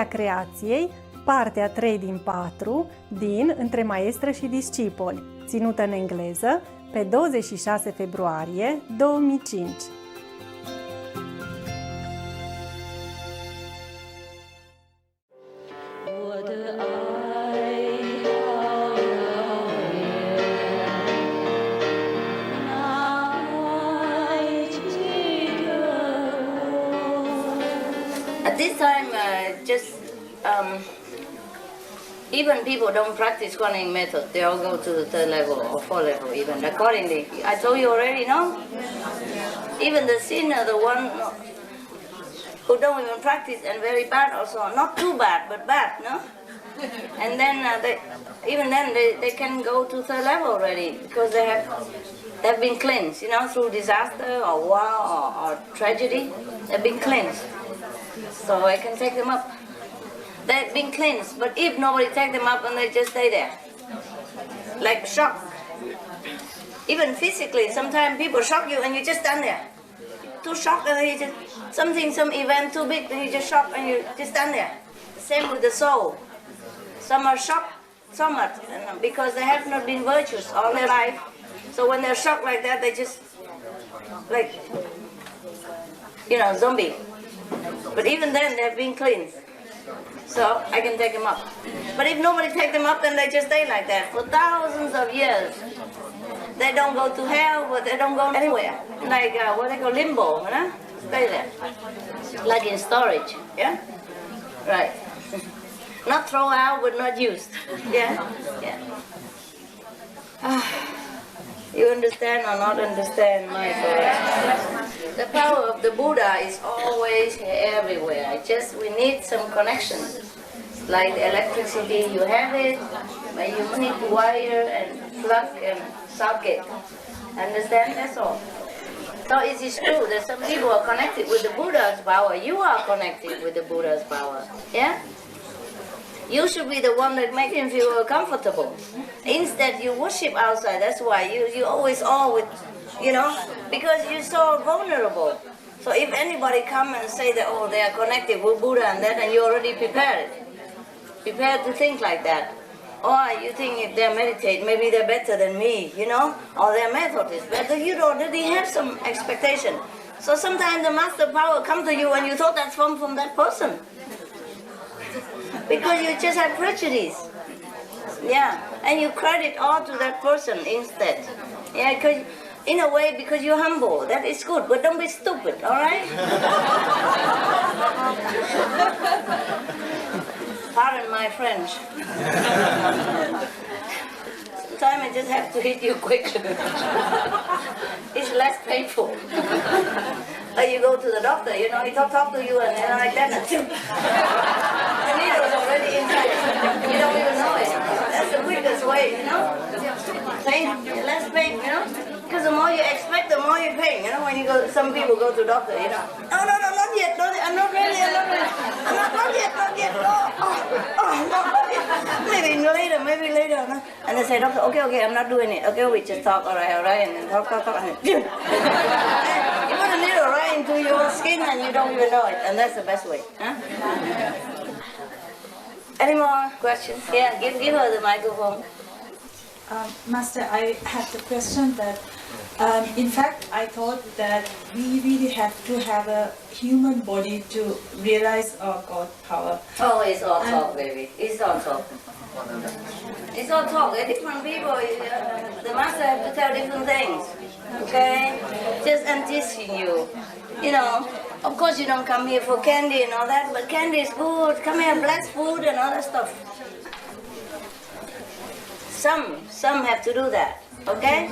Creației, partea 3 din 4 din Între maestră și discipoli, ținută în engleză pe 26 februarie 2005. At this time, even people don't practice quantum method. They all go to the 3rd level or 4th level even, accordingly. I told you already, no? Even the sinner, the one who don't even practice and very bad also, not too bad, but bad, no? And then they can go to 3rd level already because they've been cleansed, you know, through disaster or war or tragedy. They've been cleansed. So I can take them up. They've been cleansed, but if nobody take them up and they just stay there, like shock. Even physically, sometimes people shock you and you just stand there. Too shocked and you just, some event too big and you just shock and you just stand there. Same with the soul. Some are shocked so much because they have not been virtuous all their life. So when they're shocked like that, they just, like, you know, zombie. But even then, they've been cleansed. So I can take them up. But if nobody take them up, then they just stay like that for thousands of years. They don't go to hell, but they don't go anywhere. Like what they call limbo, you know? Stay there. Like in storage, yeah? Right. Not throw out, but not used. Yeah? Yeah. You understand or not understand my story? The power of the Buddha is always everywhere. We need some connection. Like electricity, you have it, but you need wire and plug and socket. Understand? That's all. So it is true that some people are connected with the Buddha's power. You are connected with the Buddha's power. Yeah? You should be the one that makes him feel comfortable. Instead, you worship outside. That's why you always with, you know, because you're so vulnerable. So if anybody come and say that, oh, they are connected with Buddha and that, and you already prepared to think like that. Or you think if they meditate, maybe they're better than me, you know, or their method is better. You already have some expectation. So sometimes the master power come to you and you thought that's from that person. Because you just have prejudice. Yeah, and you credit all to that person instead. Yeah, because in a way, because you're humble, that is good, but don't be stupid, all right? Pardon my French. Sometimes I just have to hit you quick. It's less painful. Like you go to the doctor, you know, he talk to you and like that, and the needle is already inside. You don't even know it. That's the quickest way, you know? Pain, less pain, you know? Because the more you expect, the more you pain, you know? When you go, some people go to doctor, you know? No, not yet, I'm not ready. Not yet, no. Not yet. Maybe later, no? And they say, doctor, okay, I'm not doing it. Okay, we just talk, all right, and then talk, and then, you put a needle right into your skin and you don't even know it, and that's the best way, huh? Any more questions? Yeah, give her the microphone. Master, I have the question that, in fact, I thought that we really have to have a human body to realize our God power. Oh, it's all talk, baby. It's all talk. It's all talk. Different people, the master have to tell different things. Okay? Just teaching you. You know, of course you don't come here for candy and all that, but candy is good. Come here, bless food and all that stuff. Some have to do that, okay?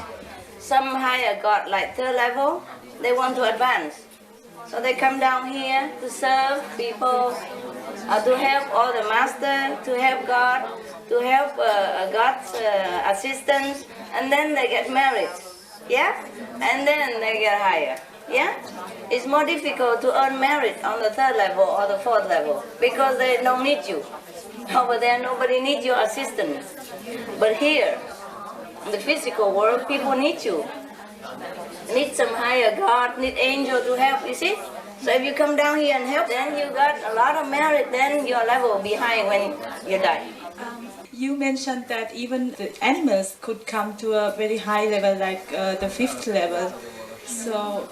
Some higher God, like 3rd level, they want to advance. So they come down here to serve people, to help all the master, to help God, to help God's assistants, and then they get married, yeah? And then they get higher, yeah? It's more difficult to earn merit on the 3rd level or the 4th level because they don't need you. Over there, nobody needs your assistance. But here, in the physical world, people need you. Need some higher God, need angel to help, you see? So if you come down here and help, then you got a lot of merit, then your level behind when you die. You mentioned that even the animals could come to a very high level, like the fifth level. So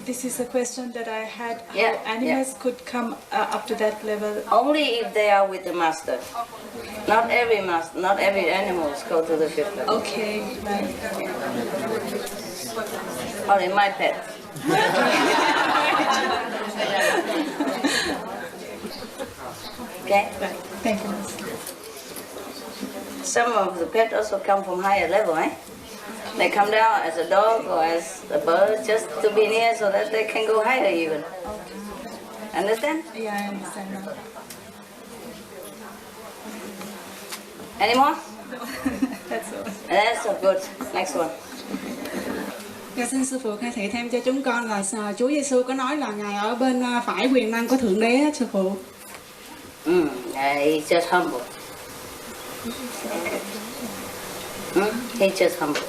this is a question that I had, how animals could come up to that level? Only if they are with the master. Not every master, not every animals go to the fifth level. Okay. Only my pet. Okay? Thank you. Some of the pets also come from higher level, eh? They come down as a dog or as a bird just to be near so that they can go higher even. Understand? Yeah, I understand now. Any more? That's all. That's so good. Next one. Dạ, xin sư phụ khai thị thêm cho chúng con là Chúa Giêsu có nói là ngài ở bên phải quyền năng của thượng đế á, sư phụ. He's just humble. He's just humble.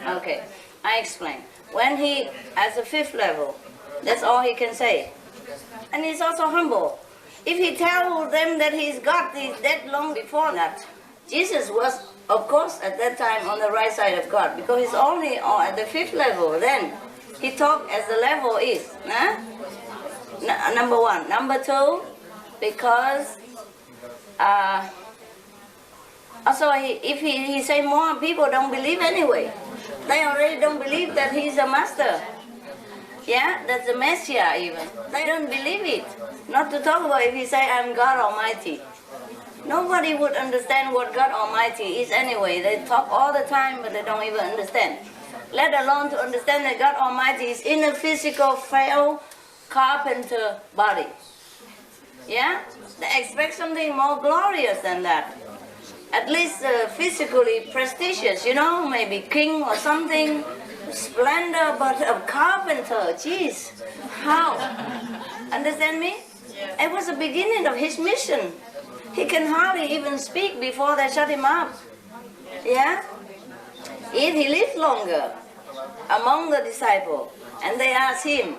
Okay, I explain. When he, as a fifth level, that's all he can say. And he's also humble. If he tells them that he's God, he's dead long before that. Jesus was, of course, at that time on the right side of God, because he's only at the fifth level. Then he talked as the level is. Number one. Number two, because also if he say more, people don't believe anyway. They already don't believe that he's a master. Yeah, that's the Messiah even. They don't believe it. Not to talk about if he say, I'm God Almighty. Nobody would understand what God Almighty is anyway. They talk all the time, but they don't even understand. Let alone to understand that God Almighty is in a physical, frail carpenter body. Yeah? They expect something more glorious than that. At least physically prestigious, you know, maybe king or something. Splendor, but a carpenter, jeez. How? Understand me? It was the beginning of his mission. He can hardly even speak before they shut him up. Yeah? If he lived longer among the disciples, and they asked him,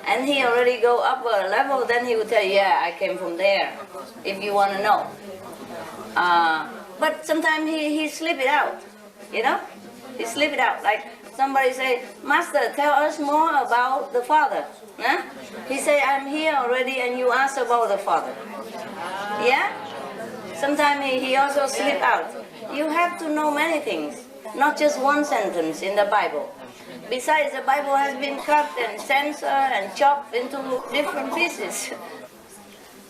and he already go up a level, then he would tell you, yeah, I came from there, if you want to know. But sometimes he slip it out, you know? He slip it out, like somebody say, Master, tell us more about the Father. Huh? He say, I'm here already, and you ask about the Father. Yeah? Sometimes he also slip out. You have to know many things, not just one sentence in the Bible. Besides, the Bible has been cut and censored and chopped into different pieces.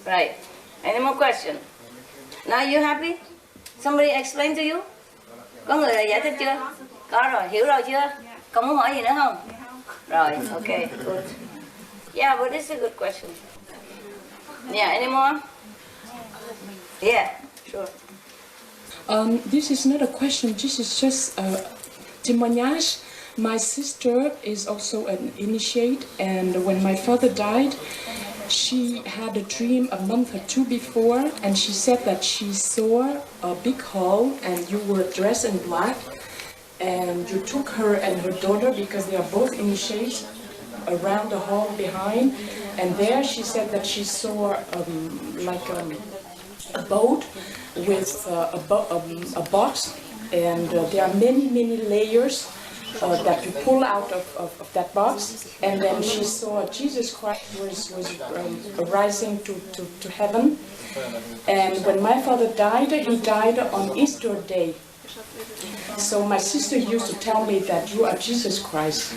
Right. Any more questions? Now you happy? Somebody explain to you? Có người giải thích chưa? Có rồi, hiểu rồi chưa? Còn muốn hỏi gì nữa không? Rồi, okay, good. Yeah, but this is a good question. Yeah, any more? Yeah, sure. This is not a question, this is just a témoignage. My sister is also an initiate, and when my father died, she had a dream a month or two before, and she said that she saw a big hall, and you were dressed in black, and you took her and her daughter, because they are both initiates, around the hall behind, and there she said that she saw a boat with a box, and there are many layers that you pull out of that box, and then she saw Jesus Christ was rising to heaven. And when my father died, he died on Easter Day. So my sister used to tell me that you are Jesus Christ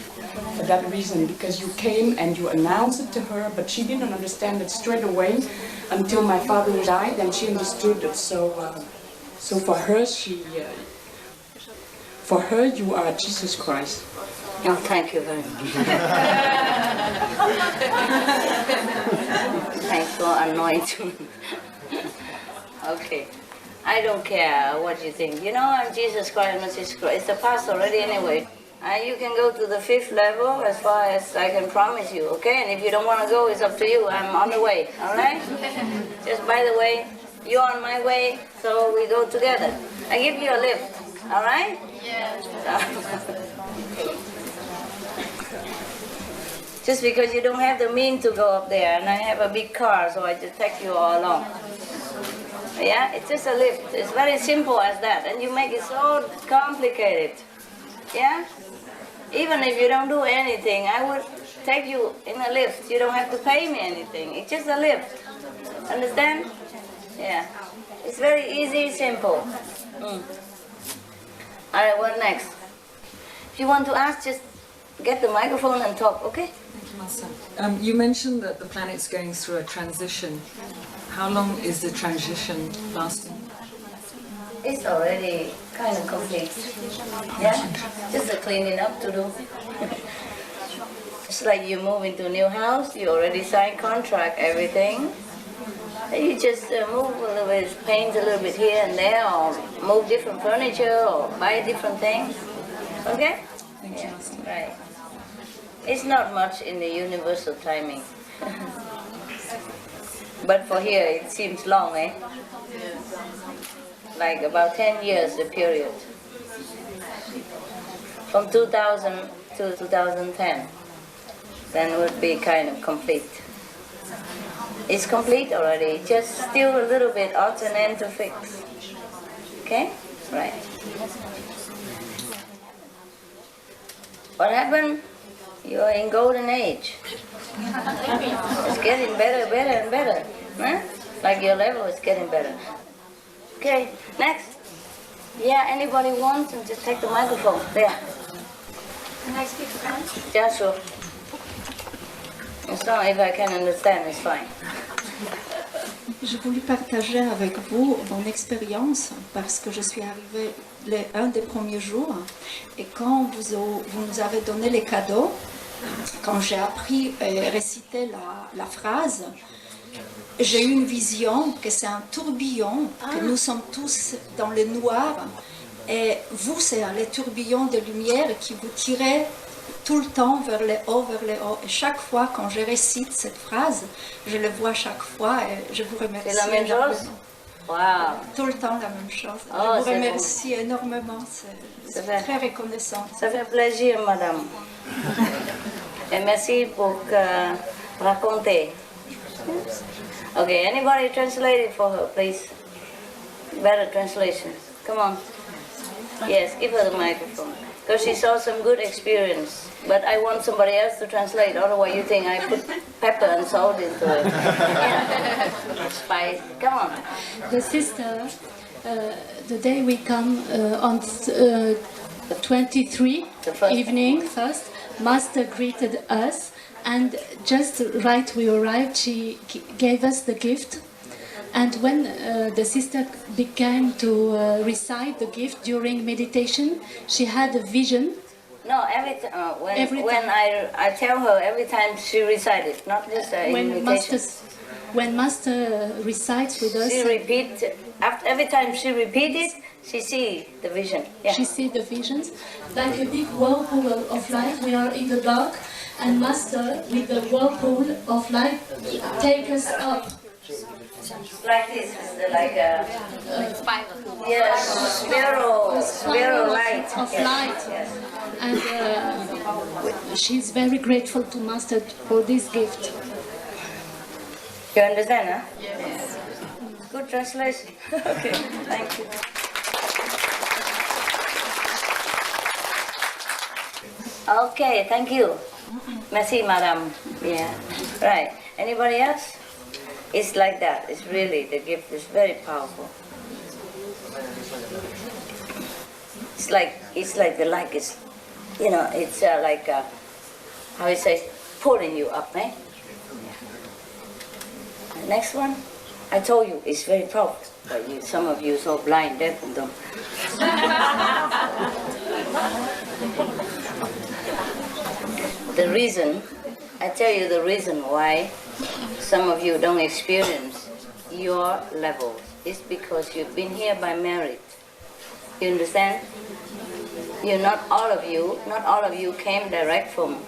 for that reason, because you came and you announced it to her, but she didn't understand it straight away until my father died, and she understood it. So for her, for her, you are Jesus Christ. Oh, thank you very much. Thanks for anointing. Okay. I don't care what you think. You know, I'm Jesus Christ, I'm not Jesus Christ. It's the past already anyway. You can go to the fifth level as far as I can promise you, okay? And if you don't want to go, it's up to you. I'm on the way, all right? Just by the way, you're on my way, so we go together. I give you a lift, all right? Yeah. Just because you don't have the means to go up there, and I have a big car, so I just take you all along. Yeah, it's just a lift. It's very simple as that, and you make it so complicated. Yeah? Even if you don't do anything, I would take you in a lift. You don't have to pay me anything. It's just a lift. Understand? Yeah. It's very easy, simple. Alright, what next? If you want to ask, just get the microphone and talk, okay? Thank you, Master. You mentioned that the planet's going through a transition. How long is the transition lasting? It's already kind of complete. Yeah? Just a cleaning up to do. It's like you move into a new house, you already signed contract, everything. You just move a little bit, paint a little bit here and there, or move different furniture, or buy different things. Okay? Thank you, Master. Right. It's not much in the universal timing. But for here, it seems long, eh? Like about 10 years, the period. From 2000 to 2010. Then would be kind of complete. It's complete already, just still a little bit odds and ends to fix. Okay? Right. What happened? You're in golden age. It's getting better, better and better. Huh? Like your level is getting better. Okay, next. Yeah, anybody wants, and just take the microphone. There. Can I speak French? Yeah, sure. As long as I can understand, it's fine. Je voulais partager avec vous mon expérience parce que je suis arrivée un des premiers jours et quand vous nous avez donné les cadeaux, quand j'ai appris et récité la phrase, j'ai eu une vision que c'est un tourbillon, que nous sommes tous dans le noir et vous, c'est les tourbillons de lumière qui vous tirez tout le temps vers le haut, vers le haut. Et chaque fois, quand je récite cette phrase, je le vois chaque fois et je vous remercie. C'est la même chose? Wow. Tout le temps la même chose. Oh, je vous remercie énormément. C'est très reconnaissant. Ça fait plaisir, madame. Et merci pour raconter. Okay, anybody translate it for her, please? Better translation. Come on. Yes, give her the microphone. Because she saw some good experience. But I want somebody else to translate, otherwise you think I put pepper and salt into it. Yeah. Spice. Come on. The sister, the day we come on 23 evening first, Master greeted us, and just right we arrived, she gave us the gift. And when the sister began to recite the gift during meditation, she had a vision. No, when I tell her every time she recited, not just invitation. When Master recites with us, she repeats. Every time she repeats it, she sees the vision. Yeah. She sees the visions like a big whirlpool of light. We are in the dark, and Master, with the whirlpool of light, take us up. Like this, like a spiral light. Of yes. light. Yes. And she's very grateful to Master for this gift. You understand, huh? Yes. Good translation. Okay, thank you. Okay, thank you. Merci, madame. Yeah. Right. Anybody else? It's like that. It's really, the gift is very powerful. It's like the light is, it's like, how you say, pulling you up, eh? Next one. I told you, it's very powerful. But some of you are so blind, deaf and dumb. The reason, I tell you the reason why some of you don't experience your levels is because you've been here by merit. You understand? Not all of you came direct from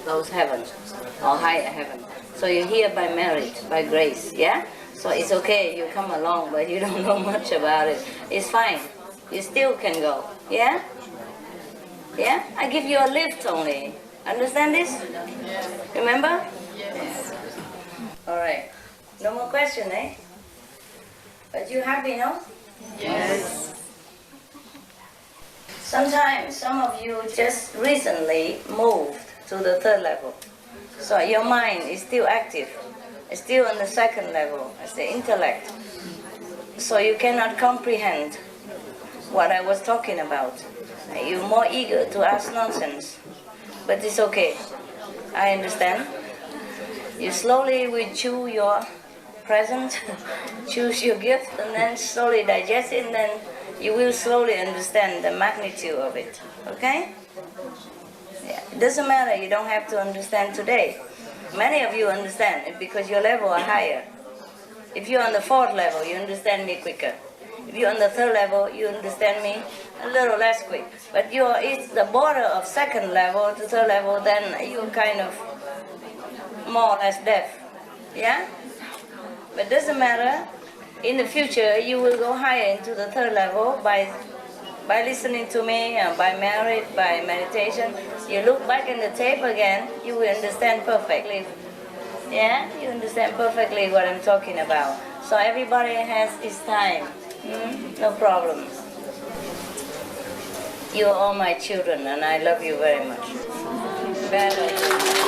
those heavens or higher heaven. So you're here by merit, by grace, yeah? So it's okay, you come along, but you don't know much about it. It's fine. You still can go, yeah? Yeah? I give you a lift only. Understand this? Remember? All right. No more question, eh? But you happy, no? Yes. Sometimes some of you just recently moved to the third level. So your mind is still active. It's still on the second level, as the intellect. So you cannot comprehend what I was talking about. You're more eager to ask nonsense. But it's okay. I understand. You slowly will chew your present, choose your gift, and then slowly digest it, and then you will slowly understand the magnitude of it. Okay? Yeah. It doesn't matter, you don't have to understand today. Many of you understand it because your level are higher. If you're on the fourth level, you understand me quicker. If you're on the third level, you understand me a little less quick. But it's the border of second level to third level, then you're kind of more or less deaf. Yeah? But doesn't matter. In the future, you will go higher into the third level by listening to me, by merit, by meditation. You look back in the tape again, you will understand perfectly. Yeah? You understand perfectly what I'm talking about. So everybody has his time. No problem. You are all my children, and I love you very much. Better.